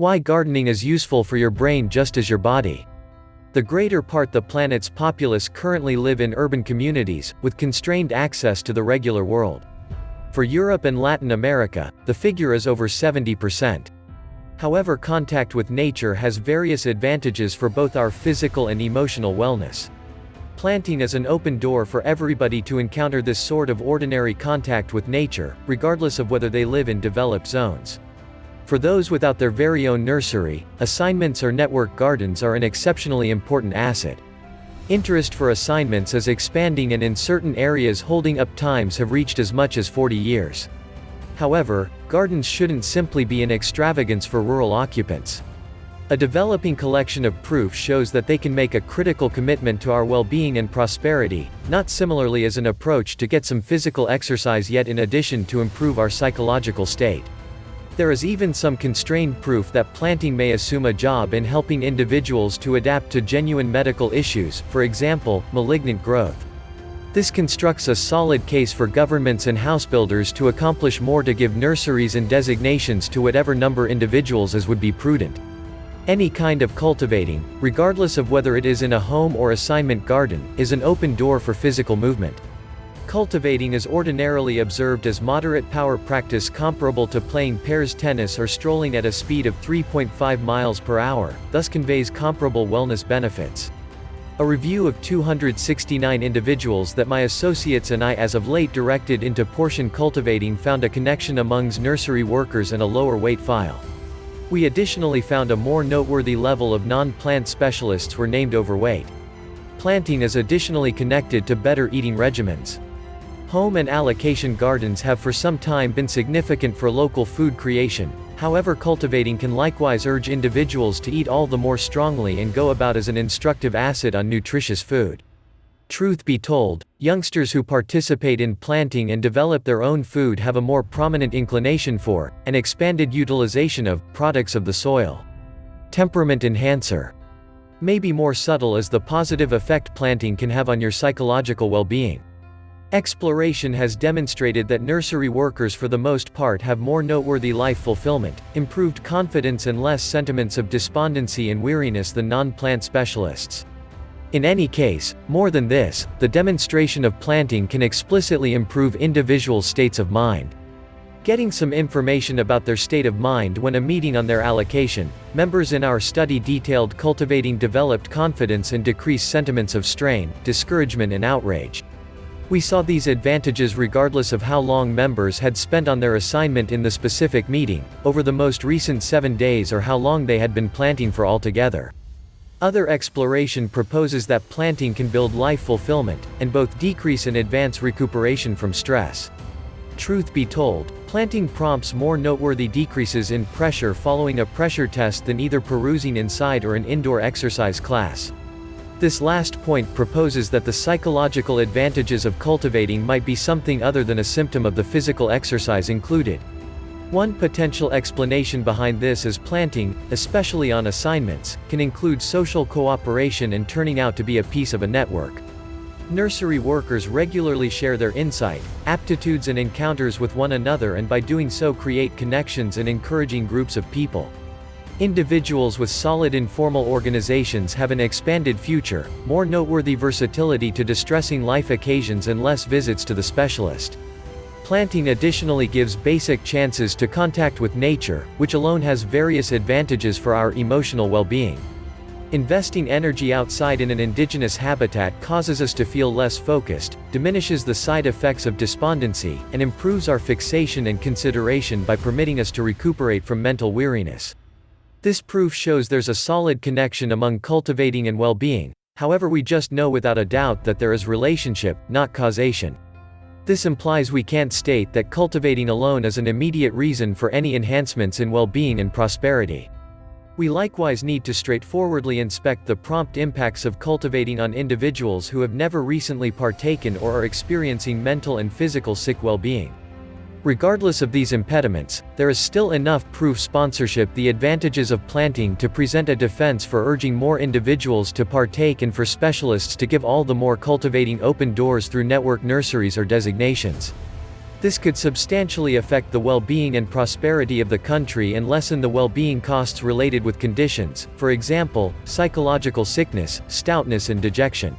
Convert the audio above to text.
Why gardening is useful for your brain just as your body. The greater part the planet's populace currently live in urban communities, with constrained access to the regular world. For Europe and Latin America, the figure is over 70%. However, contact with nature has various advantages for both our physical and emotional wellness. Planting is an open door for everybody to encounter this sort of ordinary contact with nature, regardless of whether they live in developed zones. For those without their very own nursery, assignments or network gardens are an exceptionally important asset. Interest for assignments is expanding, and in certain areas holding up times have reached as much as 40 years. However, gardens shouldn't simply be an extravagance for rural occupants. A developing collection of proof shows that they can make a critical commitment to our well-being and prosperity, not similarly as an approach to get some physical exercise, yet in addition to improve our psychological state. There is even some constrained proof that planting may assume a job in helping individuals to adapt to genuine medical issues, for example, malignant growth. This constructs a solid case for governments and housebuilders to accomplish more to give nurseries and designations to whatever number individuals as would be prudent. Any kind of cultivating, regardless of whether it is in a home or assignment garden, is an open door for physical movement. Cultivating is ordinarily observed as moderate power practice comparable to playing pairs tennis or strolling at a speed of 3.5 miles per hour, thus conveys comparable wellness benefits. A review of 269 individuals that my associates and I as of late directed into portion cultivating found a connection amongst nursery workers and a lower weight file. We additionally found a more noteworthy level of non-plant specialists were named overweight. Planting is additionally connected to better eating regimens. Home and allocation gardens have for some time been significant for local food creation. However, cultivating can likewise urge individuals to eat all the more strongly and go about as an instructive asset on nutritious food. Truth be told, youngsters who participate in planting and develop their own food have a more prominent inclination for, and expanded utilization of, products of the soil. Temperament enhancer. May be more subtle as the positive effect planting can have on your psychological well-being. Exploration has demonstrated that nursery workers for the most part have more noteworthy life fulfillment, improved confidence and less sentiments of despondency and weariness than non-plant specialists. In any case, more than this, the demonstration of planting can explicitly improve individual states of mind. Getting some information about their state of mind when a meeting on their allocation, members in our study detailed cultivating developed confidence and decreased sentiments of strain, discouragement and outrage. We saw these advantages regardless of how long members had spent on their assignment in the specific meeting, over the most recent 7 days, or how long they had been planting for altogether. Other exploration proposes that planting can build life fulfillment, and both decrease and advance recuperation from stress. Truth be told, planting prompts more noteworthy decreases in pressure following a pressure test than either perusing inside or an indoor exercise class. This last point proposes that the psychological advantages of cultivating might be something other than a symptom of the physical exercise included. One potential explanation behind this is planting, especially on assignments, can include social cooperation and turning out to be a piece of a network. Nursery workers regularly share their insight, aptitudes and encounters with one another, and by doing so create connections and encouraging groups of people. Individuals with solid informal organizations have an expanded future, more noteworthy versatility to distressing life occasions and less visits to the specialist. Planting additionally gives basic chances to contact with nature, which alone has various advantages for our emotional well-being. Investing energy outside in an indigenous habitat causes us to feel less focused, diminishes the side effects of despondency, and improves our fixation and consideration by permitting us to recuperate from mental weariness. This proof shows there's a solid connection among cultivating and well-being. However, we just know without a doubt that there is relationship, not causation. This implies we can't state that cultivating alone is an immediate reason for any enhancements in well-being and prosperity. We likewise need to straightforwardly inspect the prompt impacts of cultivating on individuals who have never recently partaken or are experiencing mental and physical sick well-being. Regardless of these impediments, there is still enough proof sponsorship the advantages of planting to present a defense for urging more individuals to partake and for specialists to give all the more cultivating open doors through network nurseries or designations. This could substantially affect the well-being and prosperity of the country and lessen the well-being costs related with conditions, for example, psychological sickness, stoutness and dejection.